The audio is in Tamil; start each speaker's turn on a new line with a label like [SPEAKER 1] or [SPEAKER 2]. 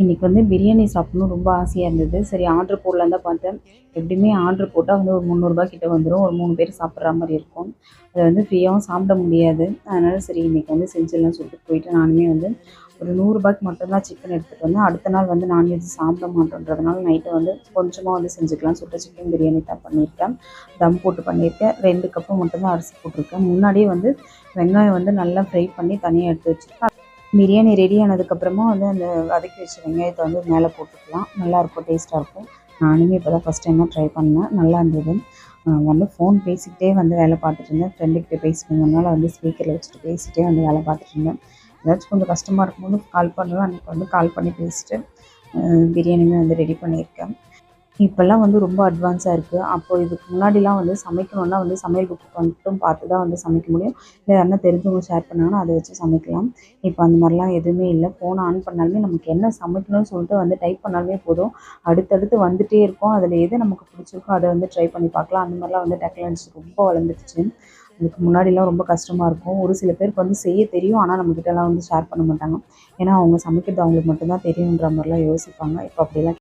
[SPEAKER 1] இன்றைக்கி வந்து பிரியாணி சாப்பிட்ணும் ரொம்ப ஆசையாக இருந்தது. சரி ஆர்டர் போடலான்னு தான் பார்த்தேன். எப்படியுமே ஆர்டர் போட்டால் வந்து ஒரு ரூ. 300 கிட்ட வந்துடும். ஒரு 3 பேர் சாப்பிட்ற மாதிரி இருக்கும். அதை வந்து ஃப்ரீயாகவும் சாப்பிட முடியாது. அதனால் சரி இன்றைக்கி வந்து செஞ்சிடலாம்னு சொல்லிட்டு போயிட்டு நானுமே வந்து ஒரு ரூ. 100 மட்டும் தான் சிக்கன் எடுத்துகிட்டு வந்தேன். அடுத்த நாள் வந்து நான்வெஜ் சாப்பிட மாட்டோன்றதுனால நைட்டு வந்து கொஞ்சமாக வந்து செஞ்சுக்கலாம்னு சொல்லிட்டு சிக்கன் பிரியாணி தான் பண்ணியிருக்கேன். தம் போட்டு பண்ணியிருக்கேன். 2 கப்பு மட்டும் தான் அரிசி போட்டிருக்கேன். முன்னாடியே வந்து வெங்காயம் வந்து நல்லா ஃப்ரை பண்ணி தனியாக எடுத்து வச்சுருக்கேன். பிரியாணி ரெடி ஆனதுக்கப்புறமா வந்து அந்த வதக்கி வச்ச வெங்காயத்தை வந்து மேலே போட்டுக்கலாம். நல்லாயிருக்கும், டேஸ்ட்டாக இருக்கும். நானுமே இப்போ தான் ஃபஸ்ட் டைமாக ட்ரை பண்ணேன். நல்லா இருந்தது. வந்து ஃபோன் பேசிக்கிட்டே வந்து வேலை பார்த்துட்டு இருந்தேன். ஃப்ரெண்டுக்கிட்ட பேசிட்டு இருந்ததுனால வந்து ஸ்பீக்கரில் வச்சுட்டு பேசிகிட்டே வந்து வேலை பார்த்துட்டு இருந்தேன். ஏதாச்சும் கொஞ்சம் கஷ்டமாக இருக்கும்போது கால் பண்ணுவேன். அன்றைக்கி வந்து கால் பண்ணி பேசிட்டு பிரியாணியுமே வந்து ரெடி பண்ணியிருக்கேன். இப்போல்லாம் வந்து ரொம்ப அட்வான்ஸாக இருக்குது. அப்போது இதுக்கு முன்னாடிலாம் வந்து சமைக்கணுன்னா வந்து சமையல் புக்கு மட்டும் பார்த்து தான் வந்து சமைக்க முடியும். இல்லை யாருன்னா தெரிஞ்சவங்க ஷேர் பண்ணாங்கன்னா அதை வச்சு சமைக்கலாம். இப்போ அந்த மாதிரிலாம் எதுவுமே இல்லை. ஃபோனை ஆன் பண்ணாலுமே நமக்கு என்ன சமைக்கணும்னு சொல்லிட்டு வந்து டைப் பண்ணாலுமே போதும். அடுத்தடுத்து வந்துகிட்டே இருக்கும். அதில் எது நமக்கு பிடிச்சிருக்கோ அதை வந்து ட்ரை பண்ணி பார்க்கலாம். அந்த மாதிரிலாம் வந்து டெக்னாலஜி ரொம்ப வளர்ந்துடுச்சு. அதுக்கு முன்னாடிலாம் ரொம்ப கஷ்டமாக இருக்கும். ஒரு சில பேருக்கு வந்து செய்ய தெரியும். ஆனால் நம்மக்கிட்டலாம் வந்து ஷேர் பண்ண மாட்டாங்க. ஏன்னா அவங்க சமைக்கிறது அவங்களுக்கு மட்டும்தான் தெரியுன்ற மாதிரிலாம் யோசிப்பாங்க. இப்போ அப்படிலாம்